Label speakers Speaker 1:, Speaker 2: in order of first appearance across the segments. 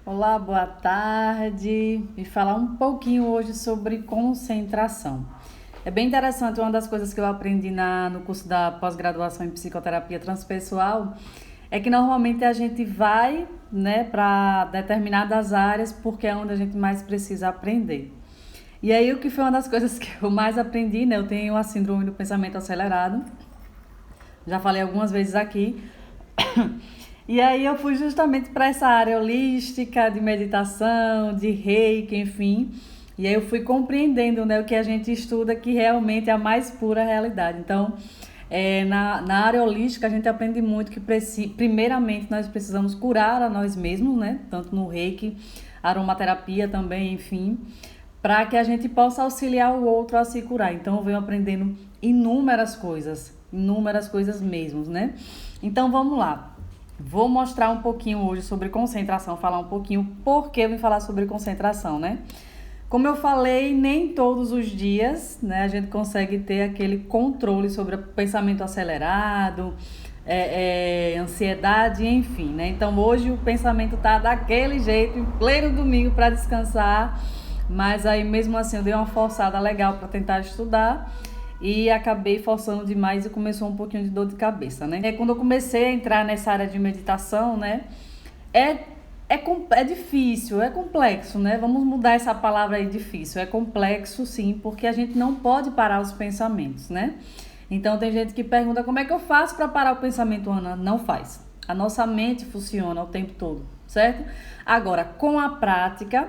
Speaker 1: Olá, boa tarde. E falar um pouquinho hoje sobre concentração. É bem interessante, uma das coisas que eu aprendi no curso da pós-graduação em psicoterapia transpessoal é que normalmente a gente vai, né, para determinadas áreas porque é onde a gente mais precisa aprender. E aí o que foi uma das coisas que eu mais aprendi, né? Eu tenho a síndrome do pensamento acelerado. Já falei algumas vezes aqui. E aí eu fui justamente para essa área holística, de meditação, de reiki, enfim. E aí eu fui compreendendo, né, o que a gente estuda, que realmente é a mais pura realidade. Então, na área holística a gente aprende muito que primeiramente nós precisamos curar a nós mesmos, né? Tanto no reiki, aromaterapia também, enfim, para que a gente possa auxiliar o outro a se curar. Então eu venho aprendendo inúmeras coisas mesmo, né? Então vamos lá. Vou mostrar um pouquinho hoje sobre concentração, falar um pouquinho por que eu vim falar sobre concentração, né? Como eu falei, nem todos os dias, né, a gente consegue ter aquele controle sobre o pensamento acelerado, ansiedade, enfim, né? Então hoje o pensamento tá daquele jeito, em pleno domingo para descansar, mas aí mesmo assim eu dei uma forçada legal para tentar estudar e acabei forçando demais e começou um pouquinho de dor de cabeça, né? Quando eu comecei a entrar nessa área de meditação, né, é, é difícil, é complexo, né? Vamos mudar essa palavra aí, difícil. É complexo, sim, porque a gente não pode parar os pensamentos, né? Então tem gente que pergunta como é que eu faço para parar o pensamento, Ana? Não faz. A nossa mente funciona o tempo todo, certo? Agora, com a prática,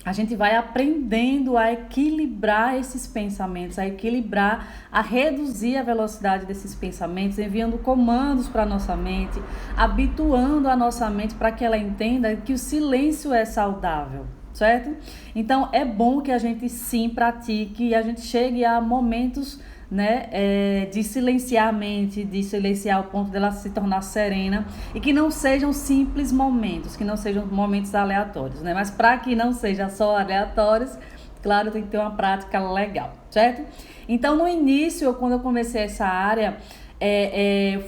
Speaker 1: a gente vai aprendendo a equilibrar esses pensamentos, a reduzir a velocidade desses pensamentos, enviando comandos para a nossa mente, habituando a nossa mente para que ela entenda que o silêncio é saudável, certo? Então é bom que a gente sim pratique e a gente chegue a momentos, né, de silenciar a mente, de silenciar o ponto dela se tornar serena e que não sejam simples momentos, que não sejam momentos aleatórios, né? Mas para que não seja só aleatórios, claro, tem que ter uma prática legal, certo? Então, no início, quando eu comecei essa área,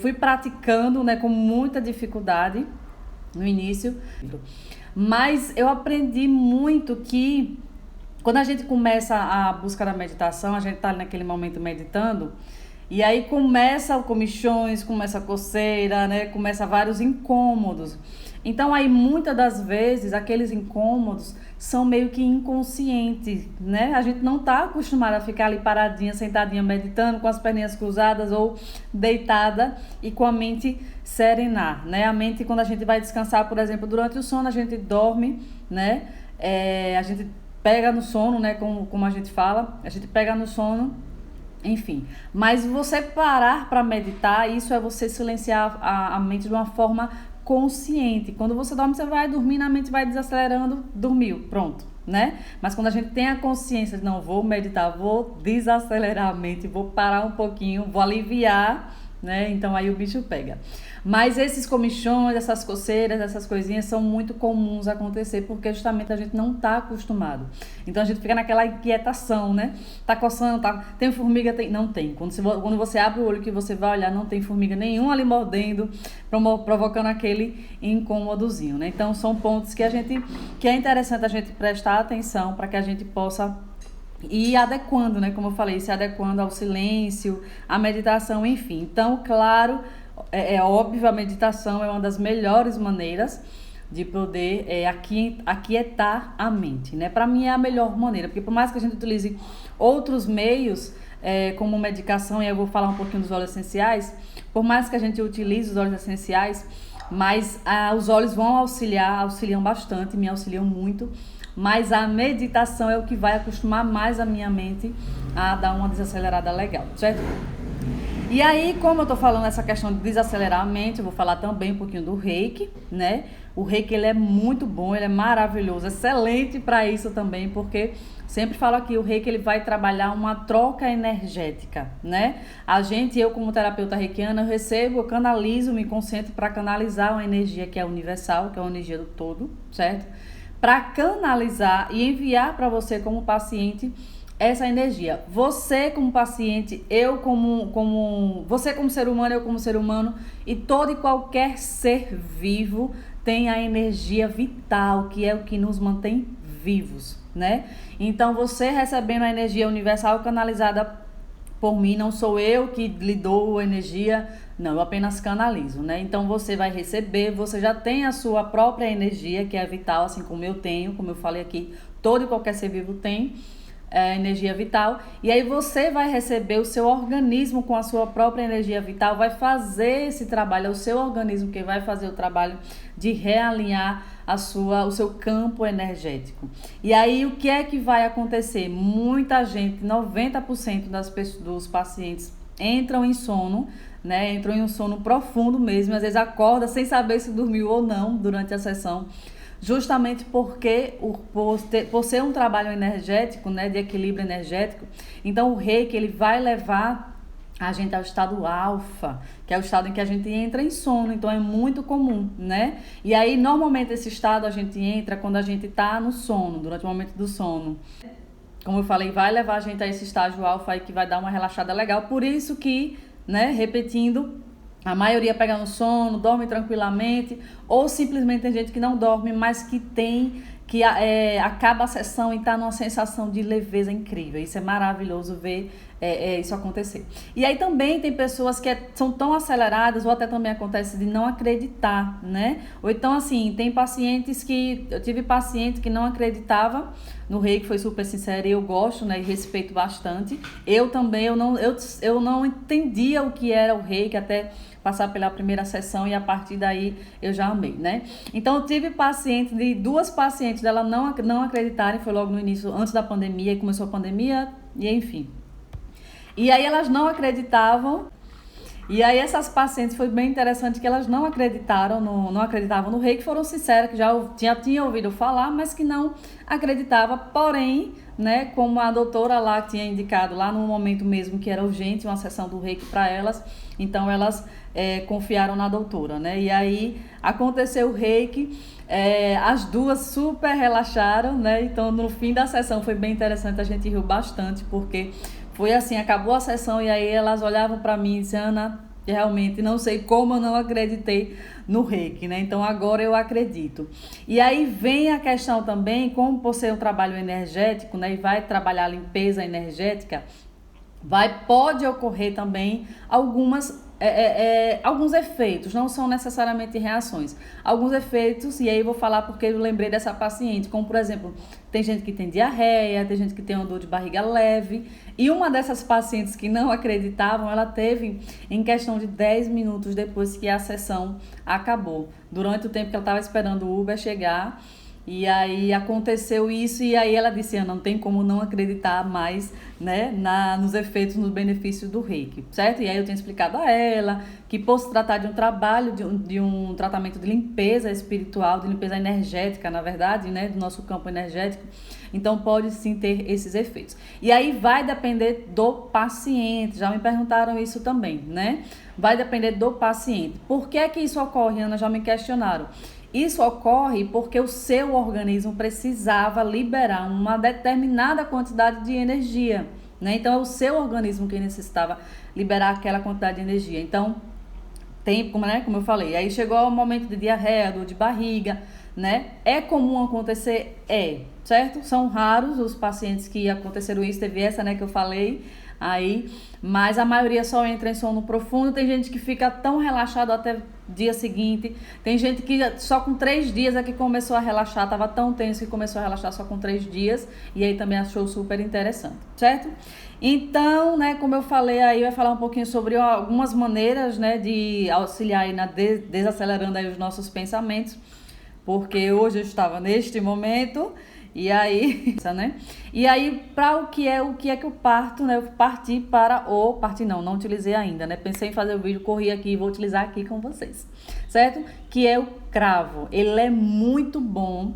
Speaker 1: fui praticando, né, com muita dificuldade no início, mas eu aprendi muito que quando a gente começa a busca da meditação, a gente está naquele momento meditando, e aí começa comichões, começa a coceira, né? Começa vários incômodos. Então aí muitas das vezes aqueles incômodos são meio que inconscientes, né? A gente não está acostumado a ficar ali paradinha, sentadinha, meditando, com as perninhas cruzadas ou deitada e com a mente serenar, né? A mente, quando a gente vai descansar, por exemplo, durante o sono, a gente dorme, né? A gente pega no sono, né? Como a gente fala, a gente pega no sono, enfim. Mas você parar para meditar, isso é você silenciar a mente de uma forma consciente. Quando você dorme, você vai dormindo, a mente vai desacelerando, dormiu, pronto, né? Mas quando a gente tem a consciência de não, vou meditar, vou desacelerar a mente, vou parar um pouquinho, vou aliviar, né? Então aí o bicho pega. Mas esses comichões, essas coceiras, essas coisinhas são muito comuns acontecer porque justamente a gente não está acostumado. Então a gente fica naquela inquietação, né? Tá coçando, tá... Tem formiga? Tem... Não tem. Quando você abre o olho que você vai olhar, não tem formiga nenhuma ali mordendo, provocando aquele incômodozinho, né? Então são pontos que que é interessante a gente prestar atenção para que a gente possa e adequando, né? Como eu falei, se adequando ao silêncio, à meditação, enfim. Então, claro, é óbvio, a meditação é uma das melhores maneiras de poder aquietar a mente, né? Para mim é a melhor maneira, porque por mais que a gente utilize outros meios, como medicação, e eu vou falar um pouquinho dos óleos essenciais, por mais que a gente utilize os óleos essenciais, mas os óleos vão auxiliam bastante, me auxiliam muito, mas a meditação é o que vai acostumar mais a minha mente a dar uma desacelerada legal, certo? E aí, como eu tô falando essa questão de desacelerar a mente, eu vou falar também um pouquinho do reiki, né? O reiki, ele é muito bom, ele é maravilhoso, excelente para isso também, porque sempre falo aqui, o reiki, ele vai trabalhar uma troca energética, né? Eu como terapeuta reikiana, eu canalizo, me concentro para canalizar uma energia que é universal, que é uma energia do todo, certo? Para canalizar e enviar para você como paciente essa energia. Você como paciente, você como ser humano, eu como ser humano e todo e qualquer ser vivo tem a energia vital, que é o que nos mantém vivos, né? Então, você recebendo a energia universal canalizada por mim, não sou eu que lhe dou energia, não, eu apenas canalizo, né? Então, você vai receber, você já tem a sua própria energia, que é vital, assim como eu tenho, como eu falei aqui, todo e qualquer ser vivo tem energia vital, e aí você vai receber o seu organismo com a sua própria energia vital, vai fazer esse trabalho, é o seu organismo que vai fazer o trabalho de realinhar o seu campo energético. E aí o que é que vai acontecer? Muita gente, 90% dos pacientes entram em sono, né? Entram em um sono profundo mesmo, às vezes acorda sem saber se dormiu ou não durante a sessão, justamente porque por ser um trabalho energético, né, de equilíbrio energético, então o reiki ele vai levar a gente ao estado alfa, que é o estado em que a gente entra em sono, então é muito comum, né? E aí normalmente esse estado a gente entra quando a gente tá no sono, durante o momento do sono. Como eu falei, vai levar a gente a esse estágio alfa aí que vai dar uma relaxada legal, por isso que, né, repetindo, a maioria pega no sono, dorme tranquilamente, ou simplesmente tem gente que não dorme, mas que acaba a sessão e está numa sensação de leveza incrível. Isso é maravilhoso ver isso acontecer. E aí também tem pessoas que são tão aceleradas, ou até também acontece de não acreditar, né? Ou então assim, tem pacientes eu tive paciente que não acreditava no reiki, foi super sincero, e eu gosto, né, e respeito bastante. Eu também, eu não entendia o que era o reiki até passar pela primeira sessão, e a partir daí eu já amei, né? Então eu tive duas pacientes dela não acreditarem, foi logo no início, antes da pandemia, e começou a pandemia, e enfim. E aí elas não acreditavam, e aí essas pacientes, foi bem interessante que elas não acreditavam no reiki, foram sinceras, que já tinha ouvido falar, mas que não acreditava, porém, né, como a doutora lá tinha indicado lá no momento mesmo que era urgente uma sessão do reiki para elas, então elas confiaram na doutora, né? E aí aconteceu o reiki, as duas super relaxaram, né? Então no fim da sessão foi bem interessante, a gente riu bastante, porque foi assim, acabou a sessão e aí elas olhavam para mim e diziam: Ana, realmente não sei como eu não acreditei no reiki, né? Então agora eu acredito. E aí vem a questão também, como por ser um trabalho energético, né? E vai trabalhar a limpeza energética, pode ocorrer também alguns efeitos, não são necessariamente reações, alguns efeitos, e aí eu vou falar porque eu lembrei dessa paciente, como por exemplo, tem gente que tem diarreia, tem gente que tem uma dor de barriga leve, e uma dessas pacientes que não acreditavam, ela teve em questão de 10 minutos depois que a sessão acabou, durante o tempo que ela estava esperando o Uber chegar. E aí aconteceu isso, e aí ela disse: não tem como não acreditar mais, né, nos efeitos, nos benefícios do reiki, certo? E aí eu tenho explicado a ela que por se tratar de um trabalho, de um tratamento de limpeza espiritual, de limpeza energética, na verdade, né, do nosso campo energético, então pode sim ter esses efeitos. E aí vai depender do paciente, já me perguntaram isso também, né? Vai depender do paciente. Por que é que isso ocorre, Ana? Já me questionaram. Isso ocorre porque o seu organismo precisava liberar uma determinada quantidade de energia, né? Então, é o seu organismo que necessitava liberar aquela quantidade de energia. Então, como eu falei, aí chegou o momento de diarreia, dor de barriga, né? É comum acontecer? Certo? São raros os pacientes que aconteceram isso, teve essa, né, que eu falei aí, mas a maioria só entra em sono profundo. Tem gente que fica tão relaxado até dia seguinte, tem gente que só com 3 dias é que começou a relaxar, estava tão tenso que começou a relaxar só com 3 dias, e aí também achou super interessante, certo? Então, né, como eu falei aí, vai falar um pouquinho sobre algumas maneiras, né, de auxiliar aí desacelerando aí os nossos pensamentos, porque hoje eu estava neste momento. E aí, né? E aí, para o que é que eu parto, né? Eu parti para não utilizei ainda, né? Pensei em fazer o vídeo, corri aqui e vou utilizar aqui com vocês, certo? Que é o cravo. Ele é muito bom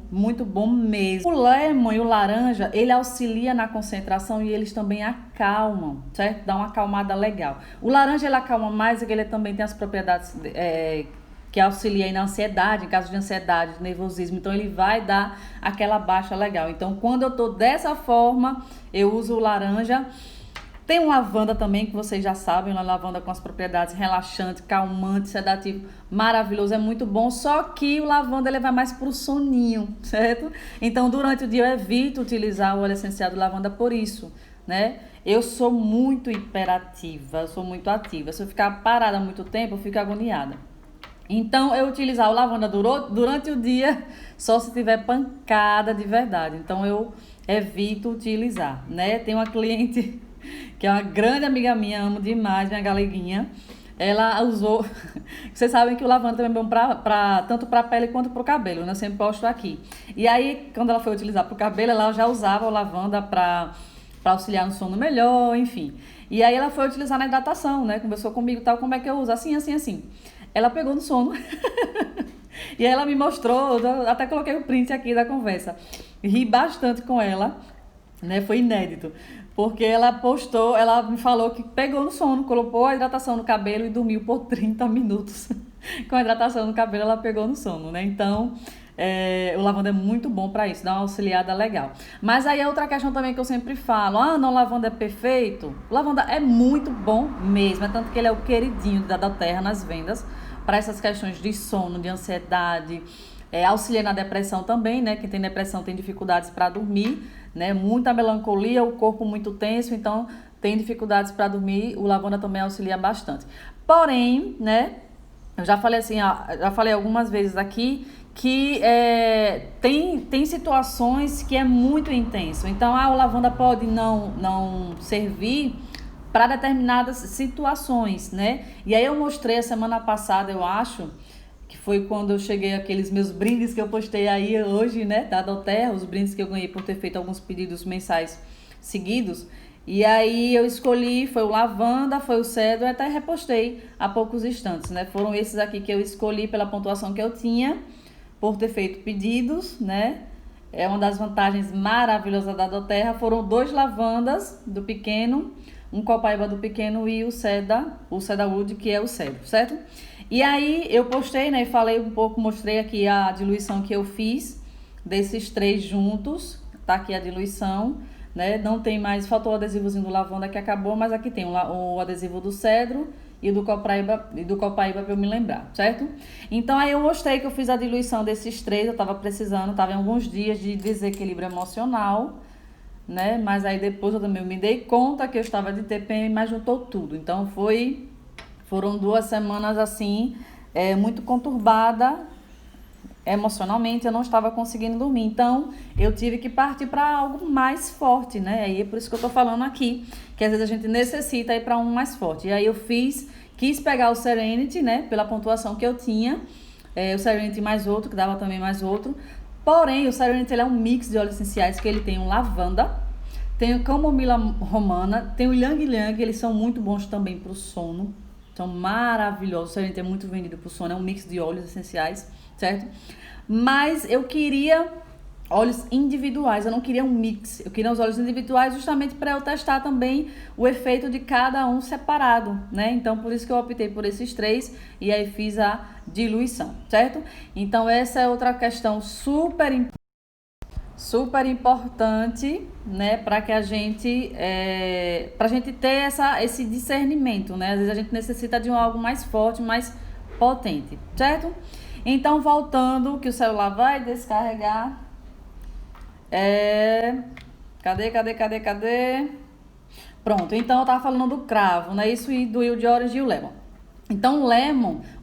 Speaker 1: mesmo. O lemon e o laranja, ele auxilia na concentração e eles também acalmam, certo? Dá uma acalmada legal. O laranja, ele acalma mais, porque ele também tem as propriedades que auxilia aí na ansiedade, em caso de ansiedade, de nervosismo. Então, ele vai dar aquela baixa legal. Então, quando eu tô dessa forma, eu uso o laranja Tem um lavanda também, que vocês já sabem, uma lavanda com as propriedades relaxante, calmante, sedativo, maravilhoso, é muito bom, só que o lavanda ele vai mais pro soninho, certo? Então, durante o dia eu evito utilizar o óleo essencial do lavanda por isso, né? Eu sou muito hiperativa, sou muito ativa. Se eu ficar parada há muito tempo, eu fico agoniada. Então, eu utilizar o lavanda durante o dia só se tiver pancada de verdade. Então, eu evito utilizar, né? Tem uma cliente que é uma grande amiga minha, amo demais, minha galeguinha. Ela usou... Vocês sabem que o lavanda também é bom tanto para a pele quanto para o cabelo, né? Eu sempre posto aqui. E aí, quando ela foi utilizar para o cabelo, ela já usava o lavanda para auxiliar no sono melhor, enfim. E aí ela foi utilizar na hidratação, né? Conversou comigo e tal, como é que eu uso? Assim, assim, assim. Ela pegou no sono. E aí ela me mostrou, eu até coloquei o print aqui da conversa. Ri bastante com ela, né? Foi inédito. Porque ela postou, ela me falou que pegou no sono, colocou a hidratação no cabelo e dormiu por 30 minutos. Com a hidratação no cabelo, ela pegou no sono, né? Então, o lavanda é muito bom para isso, dá uma auxiliada legal. Mas aí é outra questão também que eu sempre falo: ah, não, o lavanda é perfeito. O lavanda é muito bom mesmo, é tanto que ele é o queridinho da Terra nas vendas para essas questões de sono, de ansiedade, auxilia na depressão também, né? Quem tem depressão tem dificuldades para dormir, né? Muita melancolia, o corpo muito tenso, então tem dificuldades para dormir. O lavanda também auxilia bastante. Porém, né? Eu já falei assim, já falei algumas vezes aqui que tem situações que é muito intenso. Então, o lavanda pode não servir para determinadas situações, né? E aí eu mostrei a semana passada, eu acho, que foi quando eu cheguei aqueles meus brindes que eu postei aí hoje, né, da doTERRA, os brindes que eu ganhei por ter feito alguns pedidos mensais seguidos. E aí eu escolhi, foi o lavanda, foi o cedro, até repostei há poucos instantes, né? Foram esses aqui que eu escolhi pela pontuação que eu tinha, por ter feito pedidos, né? É uma das vantagens maravilhosas da doTERRA. Foram 2 lavandas do pequeno, um copaíba do pequeno e o cedarwood, que é o cedro, certo? E aí eu postei, né, e falei um pouco, mostrei aqui a diluição que eu fiz desses 3 juntos, tá aqui a diluição, né? Não tem mais, faltou o adesivozinho do lavanda que acabou, mas aqui tem o adesivo do cedro e do copaíba para eu me lembrar, certo? Então aí eu mostrei que eu fiz a diluição desses 3, eu tava precisando, tava em alguns dias de desequilíbrio emocional, né? Mas aí depois eu também me dei conta que eu estava de TPM, mas juntou tudo. Então foram 2 semanas assim, muito conturbada emocionalmente, eu não estava conseguindo dormir. Então eu tive que partir para algo mais forte, né? Aí é por isso que eu tô falando aqui, que às vezes a gente necessita ir para um mais forte. E aí eu quis pegar o Serenity, né? Pela pontuação que eu tinha, o Serenity mais outro, que dava também mais outro. Porém, o Serenity ele é um mix de óleos essenciais, que ele tem um lavanda, tem o camomila romana, tem o ylang ylang, eles são muito bons também para o sono, são maravilhosos. O Serenity é muito vendido para o sono, é um mix de óleos essenciais, certo? Mas eu queria óleos individuais, eu não queria um mix, eu queria os óleos individuais justamente para eu testar também o efeito de cada um separado, né? Então por isso que eu optei por esses 3 e aí fiz a diluição, certo? Então essa é outra questão super importante, né, para que a gente ter esse discernimento, né? Às vezes a gente necessita de algo mais forte, mais potente, certo? Então voltando, que o celular vai descarregar. Cadê? Pronto, então eu tava falando do cravo, né? Isso e do Wild Orange e o Lemon. Então o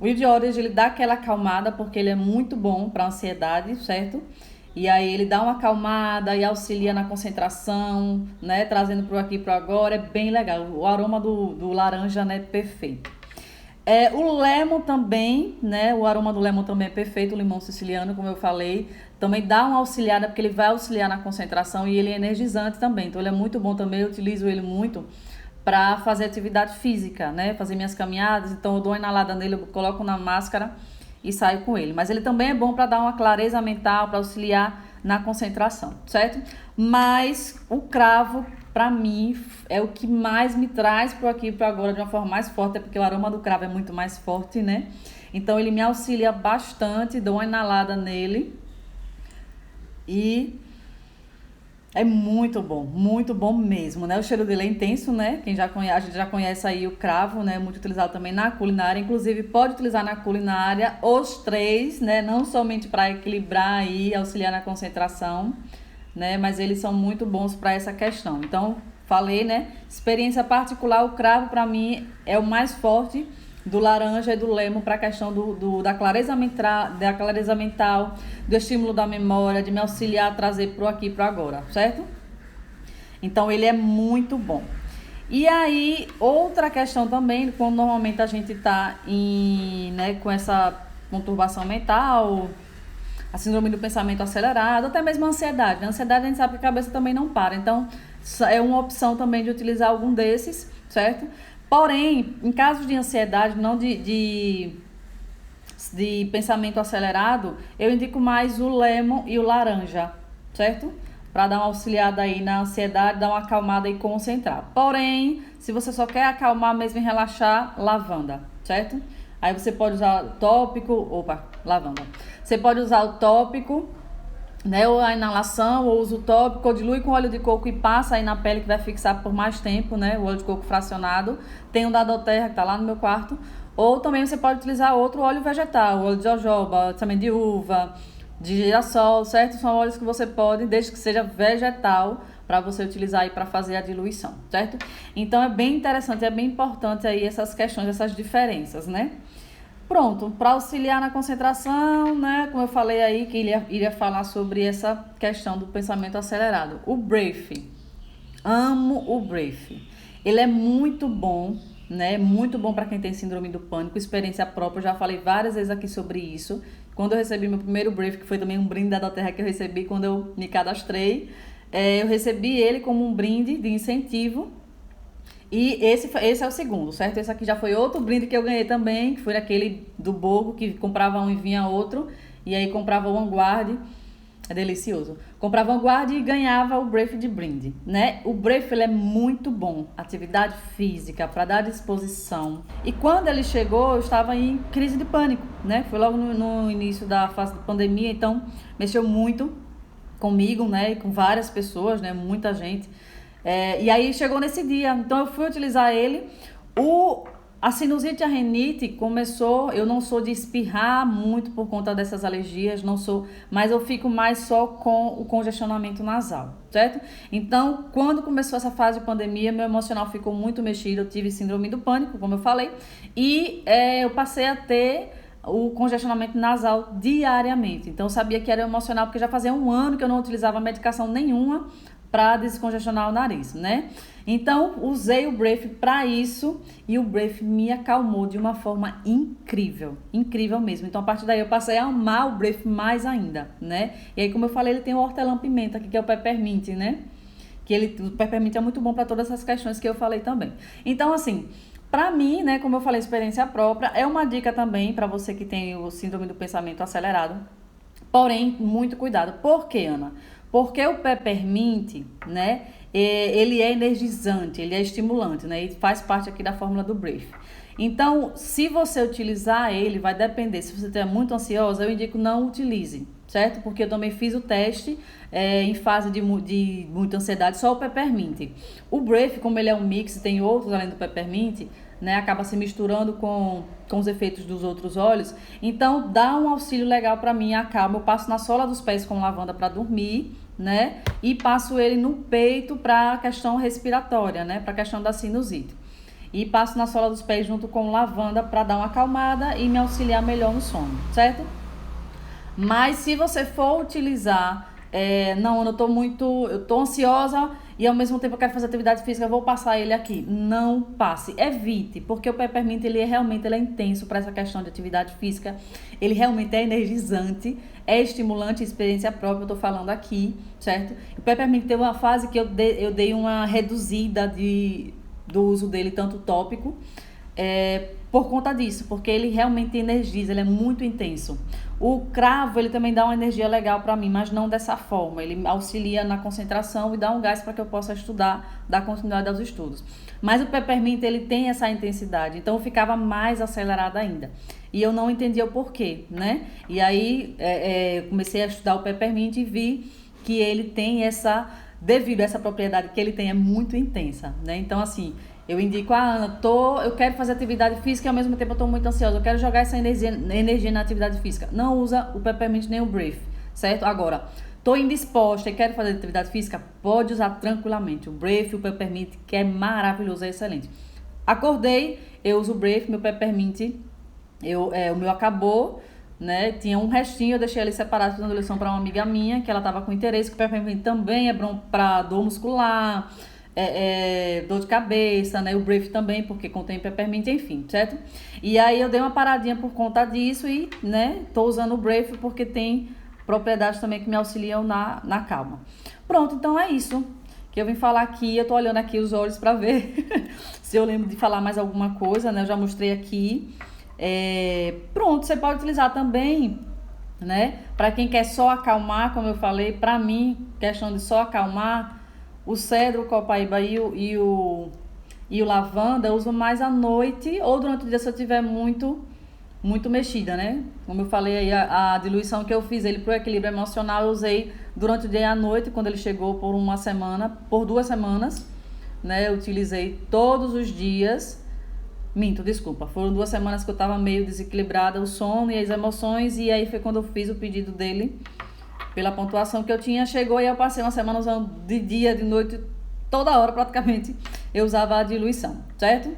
Speaker 1: Wild Orange ele dá aquela acalmada porque ele é muito bom para ansiedade, certo? E aí ele dá uma acalmada e auxilia na concentração, né? Trazendo pro aqui e pro agora, é bem legal. O aroma do laranja, né? Perfeito. O lemon também, né? O aroma do lemon também é perfeito, o limão siciliano, como eu falei. Também dá uma auxiliada, porque ele vai auxiliar na concentração e ele é energizante também. Então ele é muito bom também, eu utilizo ele muito para fazer atividade física, né? Fazer minhas caminhadas, então eu dou uma inalada nele, eu coloco na máscara e saio com ele. Mas ele também é bom para dar uma clareza mental, para auxiliar na concentração, certo? Mas o cravo, para mim, é o que mais me traz pro aqui e pro agora de uma forma mais forte, é porque o aroma do cravo é muito mais forte, né? Então ele me auxilia bastante, dou uma inalada nele e É muito bom mesmo, né? O cheiro dele é intenso, né? Quem já conhece, a gente já conhece aí o cravo, né? Muito utilizado também na culinária, inclusive pode utilizar na culinária os três, né? Não somente para equilibrar e auxiliar na concentração, né? Mas eles são muito bons para essa questão. Então, falei, né? Experiência particular, o cravo para mim é o mais forte do laranja e do lemon para a questão da clareza mental, do estímulo da memória, de me auxiliar a trazer pro aqui e pro agora, certo? Então ele é muito bom. E aí, outra questão também, quando normalmente a gente está né, com essa conturbação mental, a síndrome do pensamento acelerado, até mesmo a ansiedade. A ansiedade a gente sabe que a cabeça também não para, então é uma opção também de utilizar algum desses, certo? Porém, em casos de ansiedade, não de pensamento acelerado, eu indico mais o lemon e o laranja, certo? Para dar uma auxiliada aí na ansiedade, dar uma acalmada e concentrar. Porém, se você só quer acalmar mesmo e relaxar, lavanda, certo? Aí você pode usar lavanda. Você pode usar o tópico, né, ou a inalação, ou usa o tópico, ou dilui com óleo de coco e passa aí na pele que vai fixar por mais tempo, né, o óleo de coco fracionado. Tem o da Doterra que tá lá no meu quarto. Ou também você pode utilizar outro óleo vegetal, óleo de jojoba, também de uva, de girassol, certo? São óleos que você pode, desde que seja vegetal, para você utilizar aí para fazer a diluição, certo? Então é bem interessante, é bem importante aí essas questões, essas diferenças, né? Pronto, para auxiliar na concentração, né? Como eu falei aí, que iria falar sobre essa questão do pensamento acelerado. O Brave, amo o Brave. Ele é muito bom, né? Muito bom para quem tem síndrome do pânico, experiência própria. Eu já falei várias vezes aqui sobre isso. Quando eu recebi meu primeiro Brave, que foi também um brinde da Doterra que eu recebi quando eu me cadastrei, eu recebi ele como um brinde de incentivo. E esse é o segundo, certo? Esse aqui já foi outro brinde que eu ganhei também, que foi aquele do Bogo, que comprava um e vinha outro. E aí comprava o Vanguard, é delicioso. Comprava o Vanguard e ganhava o Brave de brinde, né? O Brave, ele é muito bom, atividade física, para dar disposição. E quando ele chegou, eu estava em crise de pânico, né? Foi logo no início da fase da pandemia, então mexeu muito comigo, né? E com várias pessoas, né? Muita gente. E aí chegou nesse dia, então eu fui utilizar ele. A sinusite e a rinite começou, eu não sou de espirrar muito por conta dessas alergias, não sou, mas eu fico mais só com o congestionamento nasal, certo? Então, quando começou essa fase de pandemia, meu emocional ficou muito mexido, eu tive síndrome do pânico, como eu falei, e eu passei a ter o congestionamento nasal diariamente. Então, eu sabia que era emocional, porque já fazia um ano que eu não utilizava medicação nenhuma para descongestionar o nariz, né? Então, usei o Brave para isso e o Brave me acalmou de uma forma incrível, incrível mesmo. Então, a partir daí eu passei a amar o Brave mais ainda, né? E aí, como eu falei, ele tem o hortelã-pimenta aqui, que é o peppermint, né? O peppermint é muito bom para todas essas questões que eu falei também. Então, assim, para mim, né, como eu falei, experiência própria, é uma dica também para você que tem o síndrome do pensamento acelerado. Porém, muito cuidado. Por quê, Ana? Porque o peppermint, né, ele é energizante, ele é estimulante, né, e faz parte aqui da fórmula do Brave. Então, se você utilizar ele, vai depender. Se você estiver muito ansiosa, eu indico não utilize, certo? Porque eu também fiz o teste em fase de muita ansiedade, só o peppermint. O Brave, como ele é um mix, tem outros além do peppermint, né, acaba se misturando com os efeitos dos outros óleos. Então, dá um auxílio legal para mim, acalma. Eu passo na sola dos pés com lavanda para dormir, né? E passo ele no peito para a questão respiratória, né? Para a questão da sinusite. E passo na sola dos pés junto com lavanda para dar uma acalmada e me auxiliar melhor no sono, certo? Mas se você for utilizar, não, eu tô ansiosa e ao mesmo tempo eu quero fazer atividade física, eu vou passar ele aqui. Não passe, evite, porque o peppermint ele é intenso para essa questão de atividade física, ele realmente é energizante, é estimulante, experiência própria, eu tô falando aqui, certo? O peppermint teve uma fase que eu dei uma reduzida do uso dele, tanto tópico, por conta disso, porque ele realmente energiza, ele é muito intenso. O cravo, ele também dá uma energia legal para mim, mas não dessa forma. Ele auxilia na concentração e dá um gás para que eu possa estudar, dar continuidade aos estudos. Mas o peppermint, ele tem essa intensidade, então eu ficava mais acelerada ainda. E eu não entendia o porquê, né? E aí, comecei a estudar o peppermint e vi que ele tem devido a essa propriedade que ele tem, é muito intensa, né? Então, assim, eu indico a Ana, eu quero fazer atividade física e ao mesmo tempo eu estou muito ansiosa, eu quero jogar essa energia na atividade física. Não usa o Peppermint nem o Brave, certo? Agora, estou indisposta e quero fazer atividade física, pode usar tranquilamente o Brave e o Peppermint, que é maravilhoso, é excelente. Acordei, eu uso o Brave, meu Peppermint, o meu acabou, né? Tinha um restinho, eu deixei ele separado dando lição para uma amiga minha, que ela estava com interesse, que o Peppermint também é bom para dor muscular, dor de cabeça, né? O Brave também, porque contém Peppermint, enfim, certo? E aí eu dei uma paradinha por conta disso e, né, tô usando o Brave porque tem propriedades também que me auxiliam na calma. Pronto, então é isso que eu vim falar aqui. Eu tô olhando aqui os olhos para ver se eu lembro de falar mais alguma coisa, né? Eu já mostrei aqui. Pronto, você pode utilizar também, né? Para quem quer só acalmar, como eu falei, para mim, questão de só acalmar, o cedro, o copaíba e o lavanda eu uso mais à noite ou durante o dia se eu tiver muito mexida, né? Como eu falei aí, a diluição que eu fiz ele pro equilíbrio emocional, eu usei durante o dia e à noite, quando ele chegou por 2 semanas, né? Eu utilizei todos os dias. Foram 2 semanas que eu tava meio desequilibrada, o sono e as emoções, e aí foi quando eu fiz o pedido dele, pela pontuação que eu tinha, chegou e eu passei uma semana usando de dia, de noite, toda hora praticamente, eu usava a diluição, certo?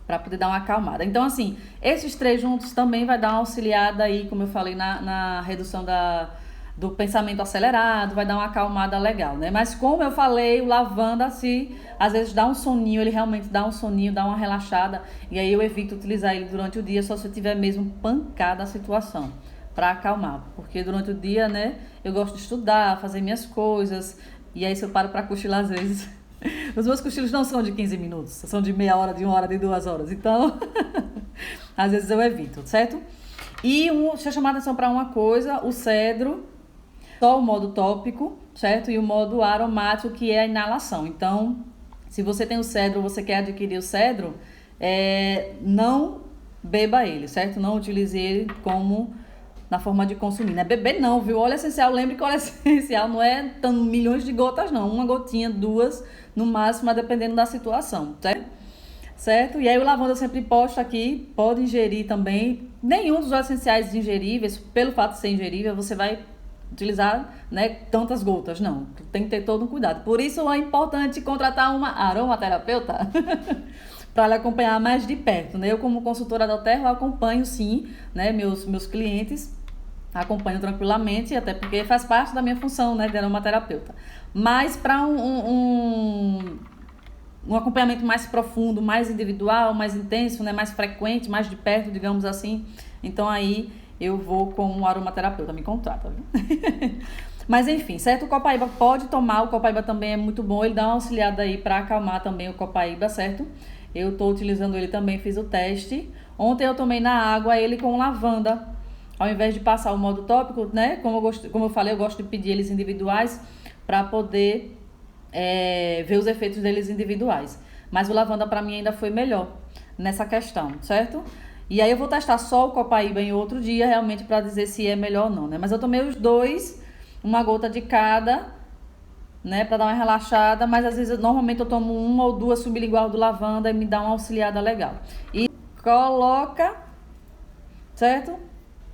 Speaker 1: Para poder dar uma acalmada. Então, assim, esses 3 juntos também vai dar uma auxiliada aí, como eu falei, na redução do pensamento acelerado, vai dar uma acalmada legal, né? Mas como eu falei, o lavanda, às vezes dá um soninho, ele realmente dá um soninho, dá uma relaxada, e aí eu evito utilizar ele durante o dia, só se eu tiver mesmo pancada a situação, para acalmar, porque durante o dia, né, eu gosto de estudar, fazer minhas coisas, e aí se eu paro para cochilar às vezes, os meus cochilos não são de 15 minutos, são de meia hora, de 1 hora, de 2 horas, então, às vezes eu evito, certo? E deixa eu chamar a atenção para uma coisa, o cedro, só o modo tópico, certo? E o modo aromático, que é a inalação. Então, se você tem o cedro, você quer adquirir o cedro, não beba ele, certo? Não utilize ele como na forma de consumir. Não é beber não, viu? Óleo essencial, lembre que óleo essencial não é milhões de gotas não. 1 gotinha, 2 no máximo, dependendo da situação, certo? E aí o lavanda eu sempre posto aqui, pode ingerir também. Nenhum dos óleos essenciais ingeríveis, pelo fato de ser ingerível, você vai utilizar, né, tantas gotas, não. Tem que ter todo um cuidado. Por isso é importante contratar uma aromaterapeuta para lhe acompanhar mais de perto, né? Eu, como consultora da Terra, acompanho sim, né, meus clientes, acompanho tranquilamente, até porque faz parte da minha função, né, de aromaterapeuta. Mas para um acompanhamento mais profundo, mais individual, mais intenso, né, mais frequente, mais de perto, digamos assim, então aí eu vou com um aromaterapeuta, me contrata, viu? Mas enfim, certo? O copaíba pode tomar, o copaíba também é muito bom, ele dá uma auxiliada aí para acalmar também o copaíba, certo? Eu tô utilizando ele também, fiz o teste. Ontem eu tomei na água ele com lavanda, ao invés de passar o modo tópico, né? Como eu falei, eu gosto de pedir eles individuais para poder ver os efeitos deles individuais. Mas o lavanda para mim ainda foi melhor nessa questão, certo? E aí eu vou testar só o copaíba em outro dia, realmente, para dizer se é melhor ou não, né? Mas eu tomei os 2, 1 gota de cada, né? Para dar uma relaxada, mas às vezes, normalmente eu tomo 1 ou 2 sublingual do lavanda e me dá uma auxiliada legal. E coloca, certo?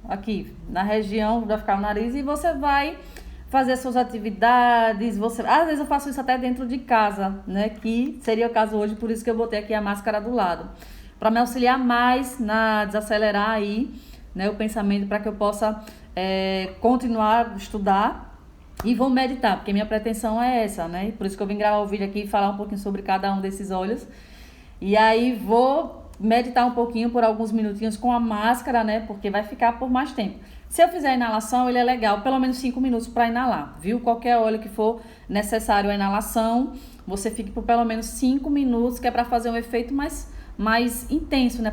Speaker 1: Aqui, na região, vai ficar o nariz e você vai fazer suas atividades. Às vezes eu faço isso até dentro de casa, né? Que seria o caso hoje, por isso que eu botei aqui a máscara do lado, para me auxiliar mais na desacelerar aí, né, o pensamento, para que eu possa continuar a estudar e vou meditar, porque minha pretensão é essa, né? Por isso que eu vim gravar o vídeo aqui e falar um pouquinho sobre cada um desses óleos. E aí vou meditar um pouquinho por alguns minutinhos com a máscara, né? Porque vai ficar por mais tempo. Se eu fizer a inalação, ele é legal, pelo menos 5 minutos para inalar, viu? Qualquer óleo que for necessário a inalação, você fique por pelo menos 5 minutos, que é para fazer um efeito mais intenso, né?